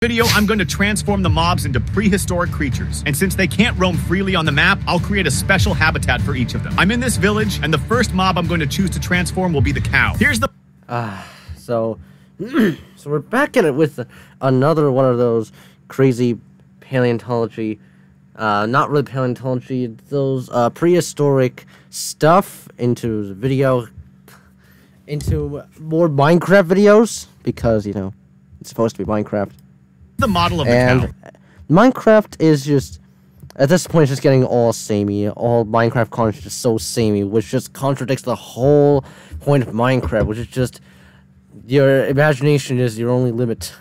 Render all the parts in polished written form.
Video, I'm going to transform the mobs into prehistoric creatures. And since they can't roam freely on the map, I'll create a special habitat for each of them. I'm in this village, and the first mob I'm going to choose to transform will be the cow. Here's the... So we're back at it with another one of those crazy paleontology, not really paleontology, those prehistoric stuff into the video, into more Minecraft videos, because, you know, it's supposed to be Minecraft. The model of the cow. Minecraft is just, at this point, it's just getting all samey. All Minecraft content is just so samey, which just contradicts the whole point of Minecraft, which is just your imagination is your only limit.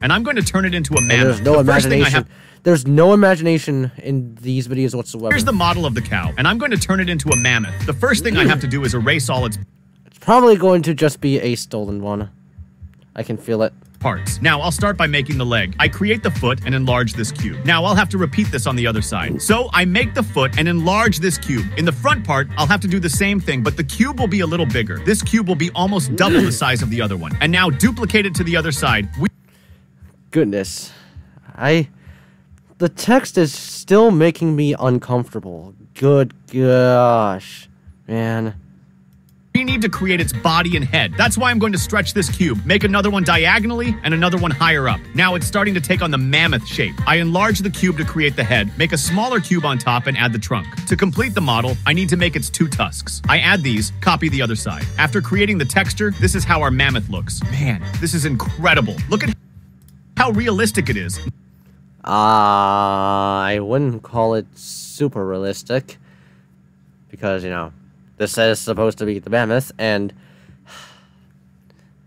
And I'm going to turn it into a mammoth. There's no imagination. There's no imagination in these videos whatsoever. Here's the model of the cow, and I'm going to turn it into a mammoth. The first thing I have to do is erase all its... It's probably going to just be a stolen one. I can feel it. Parts. Now, I'll start by making the leg. I create the foot and enlarge this cube. Now, I'll have to repeat this on the other side. So, I make the foot and enlarge this cube. In the front part, I'll have to do the same thing, but the cube will be a little bigger. This cube will be almost double the size of the other one. And now, duplicate it to the other side. Goodness. The text is still making me uncomfortable. Good gosh. Man. We need to create its body and head. That's why I'm going to stretch this cube, make another one diagonally and another one higher up. Now it's starting to take on the mammoth shape. I enlarge the cube to create the head, make a smaller cube on top, and add the trunk. To complete the model, I need to make its two tusks. I add these, copy the other side. After creating the texture, this is how our mammoth looks. Man, this is incredible. Look at how realistic it is. I wouldn't call it super realistic, because, you know, this is supposed to be the mammoth, and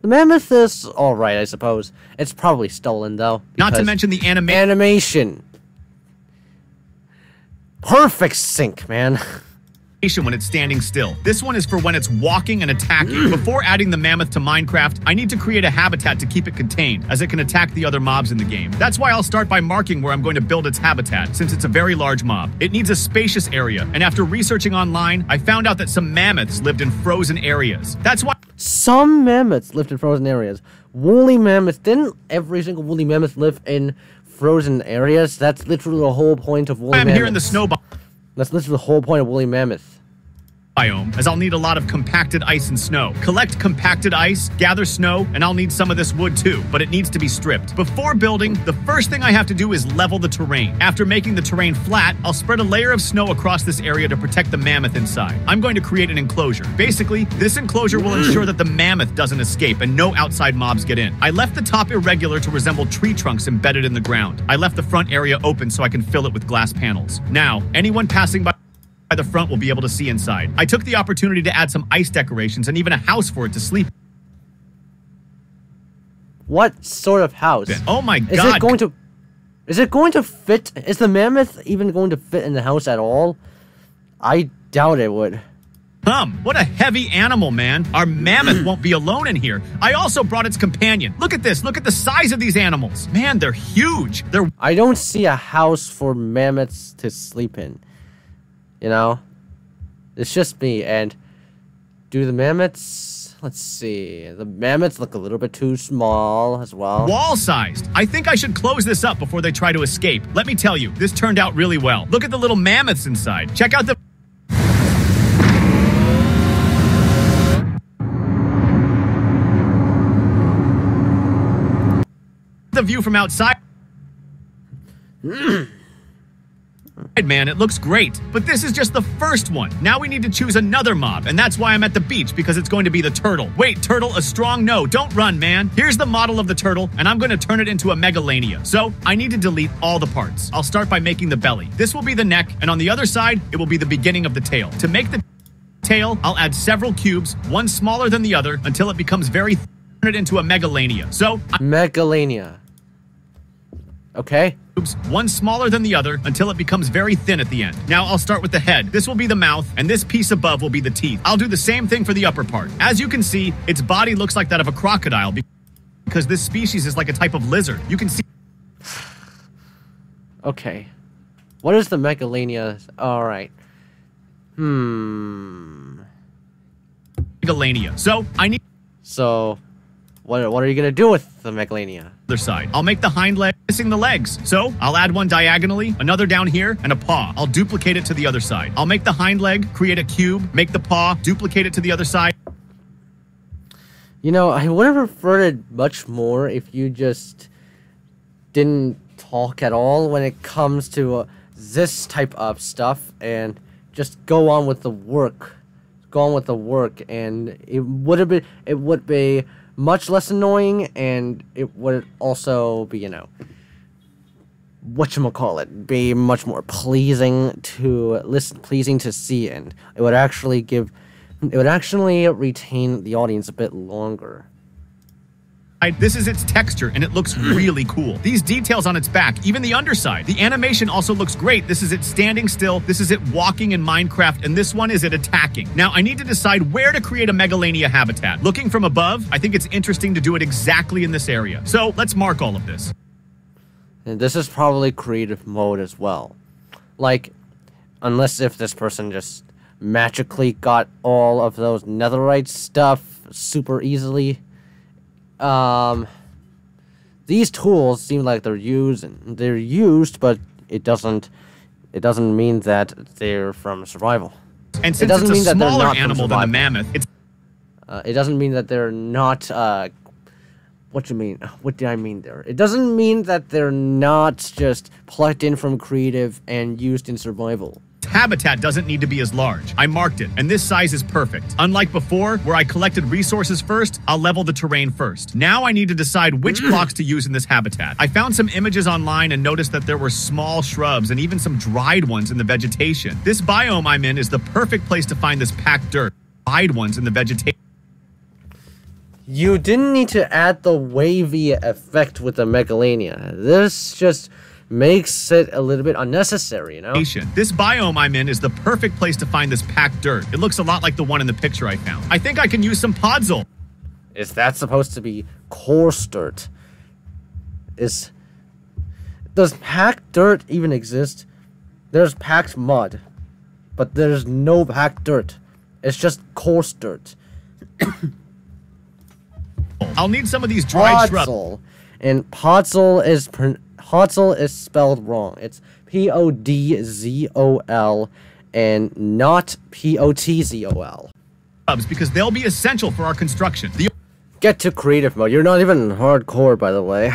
the mammoth is alright, I suppose. It's probably stolen, though. Not to mention the animation. Perfect sync, man. When it's standing still. This one is for when it's walking and attacking. Before adding the mammoth to Minecraft, I need to create a habitat to keep it contained, as it can attack the other mobs in the game. That's why I'll start by marking where I'm going to build its habitat, since it's a very large mob. It needs a spacious area, and after researching online, I found out that some mammoths lived in frozen areas. That's why— Some mammoths lived in frozen areas. Woolly mammoths, didn't every single woolly mammoth live in frozen areas? That's literally the whole point of woolly mammoths. I'm here in the snow biome, That's literally the whole point of woolly mammoth. As I'll need a lot of compacted ice and snow. Collect compacted ice, gather snow, and I'll need some of this wood too, but it needs to be stripped. Before building, the first thing I have to do is level the terrain. After making the terrain flat, I'll spread a layer of snow across this area to protect the mammoth inside. I'm going to create an enclosure. Basically, this enclosure will ensure that the mammoth doesn't escape and no outside mobs get in. I left the top irregular to resemble tree trunks embedded in the ground. I left the front area open so I can fill it with glass panels. Now, anyone passing by the front will be able to see inside. I took the opportunity to add some ice decorations and even a house for it to sleep. What sort of house? Oh my god. Is it going to fit? Is the mammoth even going to fit in the house at all? I doubt it would. What a heavy animal, man. Our mammoth won't be alone in here. I also brought its companion. Look at this. Look at the size of these animals. Man, they're huge. I don't see a house for mammoths to sleep in. You know, it's just me. And do the mammoths, let's see, the mammoths look a little bit too small as well. Wall-sized. I think I should close this up before they try to escape. Let me tell you, this turned out really well. Look at the little mammoths inside. Check out the view from outside. Man, it looks great. But this is just the first one. Now we need to choose another mob, and that's why I'm at the beach, because it's going to be the turtle. Wait, turtle, a strong no. Don't run, man. Here's the model of the turtle, and I'm going to turn it into a megalania. So, I need to delete all the parts. I'll start by making the belly. This will be the neck, and on the other side, it will be the beginning of the tail. To make the tail, I'll add several cubes, one smaller than the other, until it becomes very thin, turn it into a megalania. So, megalania. Okay. One smaller than the other until it becomes very thin at the end. Now I'll start with the head. This will be the mouth, and this piece above will be the teeth. I'll do the same thing for the upper part. As you can see, its body looks like that of a crocodile because this species is like a type of lizard. You can see... Okay. What is the megalania? Alright. Megalania. So, I need... So... What are you gonna do with the Megalania? Other side. I'll make the hind leg missing the legs. So I'll add one diagonally, another down here, and a paw. I'll duplicate it to the other side. I'll make the hind leg, create a cube, make the paw, duplicate it to the other side. You know, I would have preferred it much more if you just didn't talk at all when it comes to this type of stuff and just go on with the work. Go on with the work, and it would be much less annoying, and it would also be, you know, whatchamacallit, be much more pleasing to listen, pleasing to see, and it would actually retain the audience a bit longer. This is its texture, and it looks really cool. These details on its back, even the underside. The animation also looks great. This is it standing still. This is it walking in Minecraft, and this one is it attacking. Now, I need to decide where to create a Megalania habitat. Looking from above, I think it's interesting to do it exactly in this area. So let's mark all of this. And this is probably creative mode as well. Like, unless if this person just magically got all of those netherite stuff super easily. These tools seem like they're used, but it doesn't mean that they're from survival. And since it's a smaller animal than the mammoth, it doesn't mean that they're not, what do you mean? What did I mean there? It doesn't mean that they're not just plucked in from creative and used in survival. Habitat doesn't need to be as large. I marked it, and this size is perfect. Unlike before, where I collected resources first, I'll level the terrain first. Now I need to decide which blocks to use in this habitat. I found some images online and noticed that there were small shrubs and even some dried ones in the vegetation. This biome I'm in is the perfect place to find this packed dirt. Dried ones in the vegetation. You didn't need to add the wavy effect with the Megalania. This just makes it a little bit unnecessary, you know? This biome I'm in is the perfect place to find this packed dirt. It looks a lot like the one in the picture I found. I think I can use some podzol. Is that supposed to be coarse dirt? Does packed dirt even exist? There's packed mud, but there's no packed dirt. It's just coarse dirt. I'll need some of these dried shrubs. And podzol is spelled wrong. It's Podzol and not Potzol. Because they'll be essential for our construction. Get to creative mode. You're not even hardcore, by the way.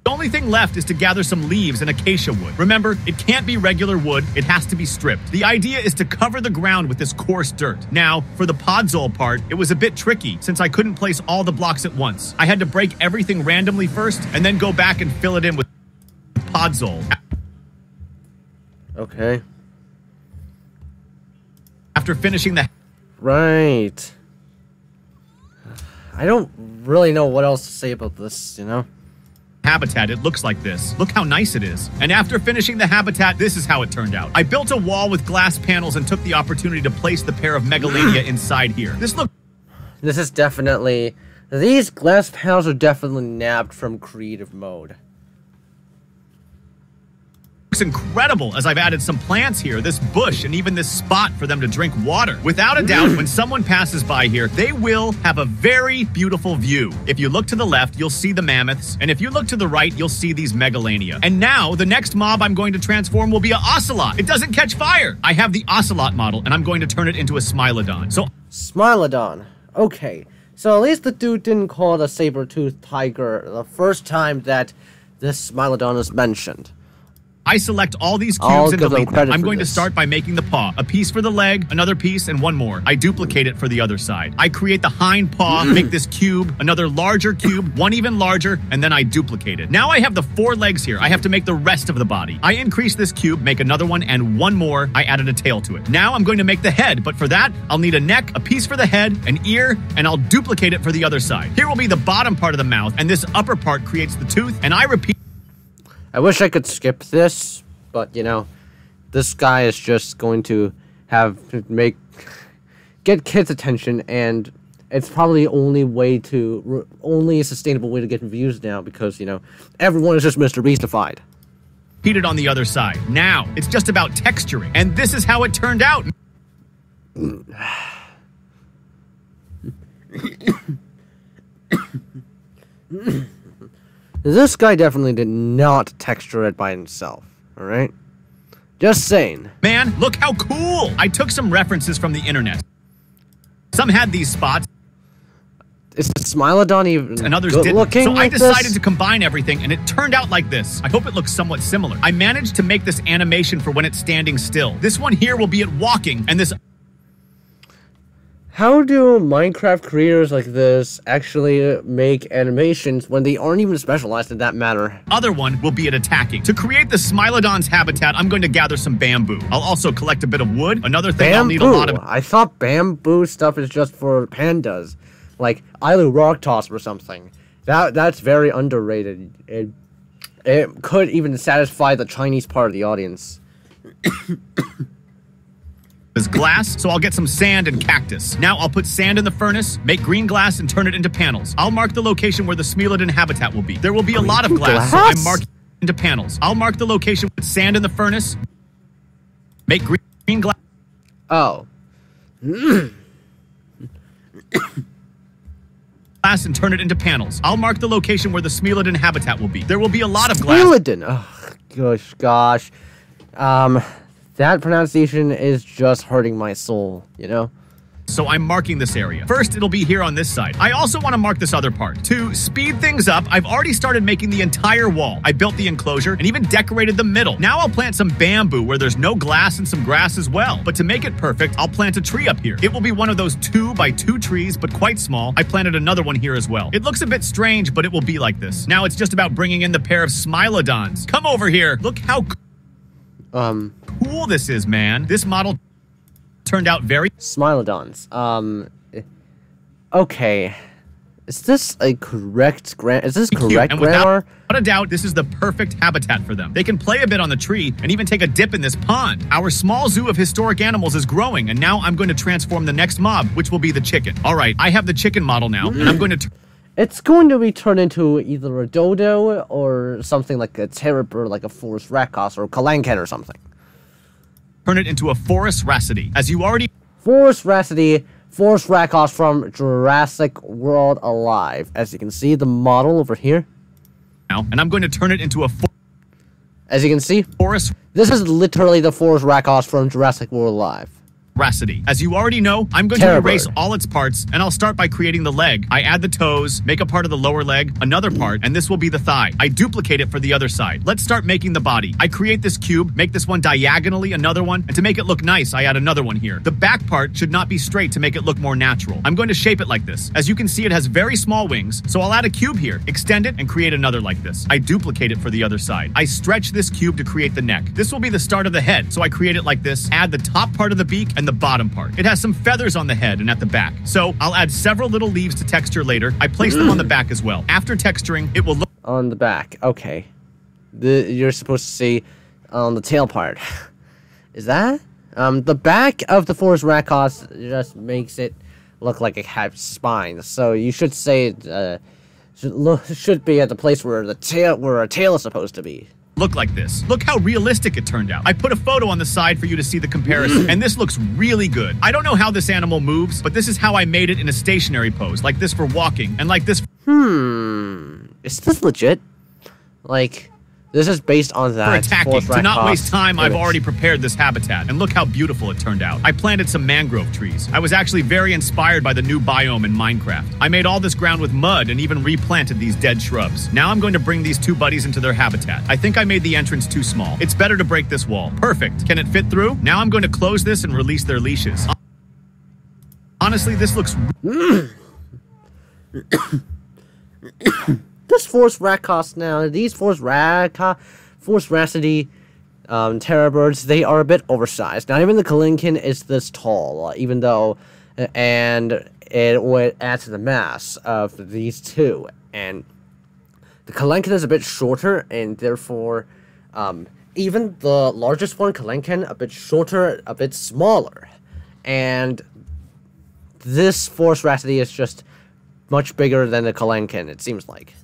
The only thing left is to gather some leaves and acacia wood. Remember, it can't be regular wood, it has to be stripped. The idea is to cover the ground with this coarse dirt. Now, for the podzol part, it was a bit tricky since I couldn't place all the blocks at once. I had to break everything randomly first and then go back and fill it in with podzol. Okay. After finishing the... Right. I don't really know what else to say about this, you know? Habitat, it looks like this. Look how nice it is. And after finishing the habitat, this is how it turned out. I built a wall with glass panels and took the opportunity to place the pair of Megalania inside here. This is definitely... These glass panels are definitely nabbed from creative mode. Looks incredible as I've added some plants here, this bush, and even this spot for them to drink water. Without a doubt, when someone passes by here, they will have a very beautiful view. If you look to the left, you'll see the mammoths, and if you look to the right, you'll see these Megalania. And now, the next mob I'm going to transform will be an ocelot. It doesn't catch fire. I have the ocelot model, and I'm going to turn it into a smilodon. Smilodon. Okay. So at least the dude didn't call it a saber-toothed tiger the first time that this smilodon is mentioned. I select all these cubes and delete them. I'm going to start by making the paw. A piece for the leg, another piece, and one more. I duplicate it for the other side. I create the hind paw, make this cube, another larger cube, one even larger, and then I duplicate it. Now I have the 4 legs here. I have to make the rest of the body. I increase this cube, make another one, and one more. I added a tail to it. Now I'm going to make the head, but for that, I'll need a neck, a piece for the head, an ear, and I'll duplicate it for the other side. Here will be the bottom part of the mouth, and this upper part creates the tooth, and I repeat. I wish I could skip this, but, you know, this guy is just going to get kids' attention, and it's probably the only sustainable way to get views now, because, you know, everyone is just Mr. Beastified. Repeat it on the other side. Now, it's just about texturing, and this is how it turned out. This guy definitely did not texture it by himself, alright? Just saying. Man, look how cool! I took some references from the internet. Some had these spots. Is the Smilodon even and others good didn't. looking So like I decided this? to combine everything, and it turned out like this. I hope it looks somewhat similar. I managed to make this animation for when it's standing still. This one here will be it walking, and this... How do Minecraft creators like this actually make animations when they aren't even specialized in that matter? Other one will be it attacking. To create the Smilodon's habitat, I'm going to gather some bamboo. I'll also collect a bit of wood. Another thing I'll need a lot of... I thought bamboo stuff is just for pandas. Like Ilu Rock Toss or something. That's very underrated. It could even satisfy the Chinese part of the audience. Is glass, so I'll get some sand and cactus. Now I'll put sand in the furnace, make green glass, and turn it into panels. I'll mark the location where the Smilodon habitat will be. There will be a lot of glass, so I'm marking it into panels. I'll mark the location with sand in the furnace, make green glass. Oh. Glass and turn it into panels. I'll mark the location where the Smilodon habitat will be. There will be a lot of glass. Smilodon. Oh, gosh. That pronunciation is just hurting my soul, you know? So I'm marking this area. First, it'll be here on this side. I also want to mark this other part. To speed things up, I've already started making the entire wall. I built the enclosure and even decorated the middle. Now I'll plant some bamboo where there's no glass and some grass as well. But to make it perfect, I'll plant a tree up here. It will be one of those 2x2 trees, but quite small. I planted another one here as well. It looks a bit strange, but it will be like this. Now it's just about bringing in the pair of Smilodons. Come over here. Look how cool this is, man. This model turned out very... Smilodons. Okay. Is this a correct Is this correct grammar? Without a doubt, this is the perfect habitat for them. They can play a bit on the tree and even take a dip in this pond. Our small zoo of historic animals is growing, and now I'm going to transform the next mob, which will be the chicken. All right, I have the chicken model now, and I'm going to... It's going to be turned into either a dodo or something like a terrier, like a forest rakos or a kalankan or something. Turn it into a forest rhapsody, as you already... Forest rhapsody, forest rakos from Jurassic World Alive. As you can see, the model over here. Now, and I'm going to turn it into a... As you can see, forest... This is literally the forest rakos from Jurassic World Alive. Rhapsody. As you already know, I'm going to erase all its parts, and I'll start by creating the leg. I add the toes, make a part of the lower leg, another part, and this will be the thigh. I duplicate it for the other side. Let's start making the body. I create this cube, make this one diagonally, another one, and to make it look nice, I add another one here. The back part should not be straight to make it look more natural. I'm going to shape it like this. As you can see, it has very small wings, so I'll add a cube here, extend it, and create another like this. I duplicate it for the other side. I stretch this cube to create the neck. This will be the start of the head, so I create it like this, add the top part of the beak and the bottom part. It has some feathers on the head and at the back, so I'll add several little leaves to texture later. I place them on the back as well. After texturing, it will look... On the back, okay. You're supposed to see on the tail part. Is that? The back of the forest rakos just makes it look like it has spines, so you should say it should be at the place where a tail is supposed to be. Look like this. Look how realistic it turned out. I put a photo on the side for you to see the comparison, and this looks really good. I don't know how this animal moves, but this is how I made it in a stationary pose, like this for walking, and like this... Is this legit? Like, this is based on that. For attacking. To not waste time, I've already prepared this habitat, and look how beautiful it turned out. I planted some mangrove trees. I was actually very inspired by the new biome in Minecraft. I made all this ground with mud and even replanted these dead shrubs. Now I'm going to bring these two buddies into their habitat. I think I made the entrance too small. It's better to break this wall. Perfect. Can it fit through? Now I'm going to close this and release their leashes. Honestly, this looks... This forest rakos now, these forest rhapsody terror birds, they are a bit oversized. Not even the kalinkin is this tall, even though, and it would add to the mass of these two. And the kalinkin is a bit shorter, and therefore, even the largest one, kalinkin, a bit shorter, a bit smaller. And this forest rhapsody is just much bigger than the kalinkin, it seems like.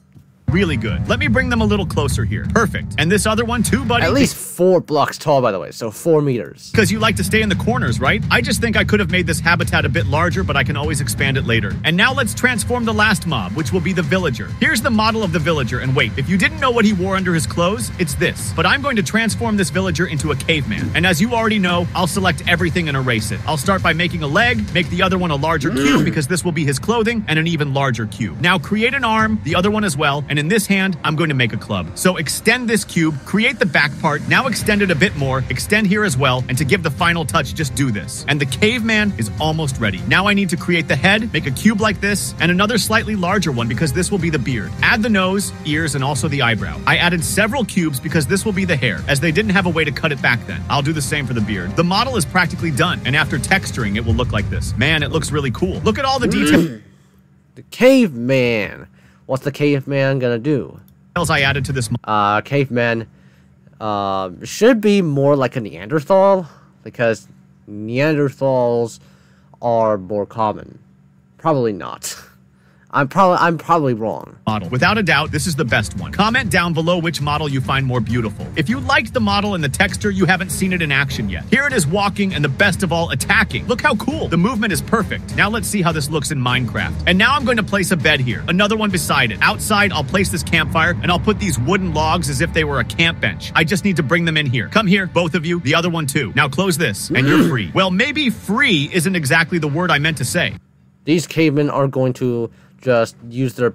Really good. Let me bring them a little closer here. Perfect. And this other one too, buddy? At least 4 blocks tall, by the way, so 4 meters. Because you like to stay in the corners, right? I just think I could have made this habitat a bit larger, but I can always expand it later. And now let's transform the last mob, which will be the villager. Here's the model of the villager, and wait, if you didn't know what he wore under his clothes, it's this. But I'm going to transform this villager into a caveman. And as you already know, I'll select everything and erase it. I'll start by making a leg, make the other one a larger cube because this will be his clothing, and an even larger cube. Now create an arm, the other one as well, and in this hand, I'm going to make a club. So extend this cube, create the back part, now extend it a bit more, extend here as well, and to give the final touch, just do this. And the caveman is almost ready. Now I need to create the head, make a cube like this, and another slightly larger one because this will be the beard. Add the nose, ears, and also the eyebrow. I added several cubes because this will be the hair, as they didn't have a way to cut it back then. I'll do the same for the beard. The model is practically done, and after texturing, it will look like this. Man, it looks really cool. Look at all the details. The caveman. What's the caveman gonna do? I added to this. Caveman should be more like a Neanderthal, because Neanderthals are more common. Probably not. I'm probably wrong. Model. Without a doubt, this is the best one. Comment down below which model you find more beautiful. If you liked the model and the texture, you haven't seen it in action yet. Here it is walking, and the best of all, attacking. Look how cool. The movement is perfect. Now let's see how this looks in Minecraft. And now I'm going to place a bed here. Another one beside it. Outside, I'll place this campfire, and I'll put these wooden logs as if they were a camp bench. I just need to bring them in here. Come here, both of you. The other one too. Now close this, and you're free. Well, maybe free isn't exactly the word I meant to say. These cavemen are going to just use their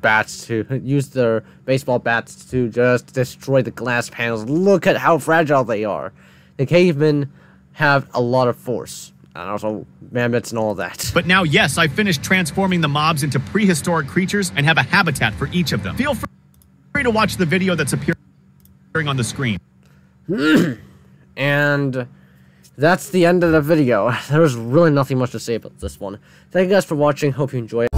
baseball bats to just destroy the glass panels. Look at how fragile they are. The cavemen have a lot of force, and also mammoths and all that. But now, yes, I've finished transforming the mobs into prehistoric creatures and have a habitat for each of them. Feel free to watch the video that's appearing on the screen. And that's the end of the video. There's really nothing much to say about this one. Thank you guys for watching. Hope you enjoy it.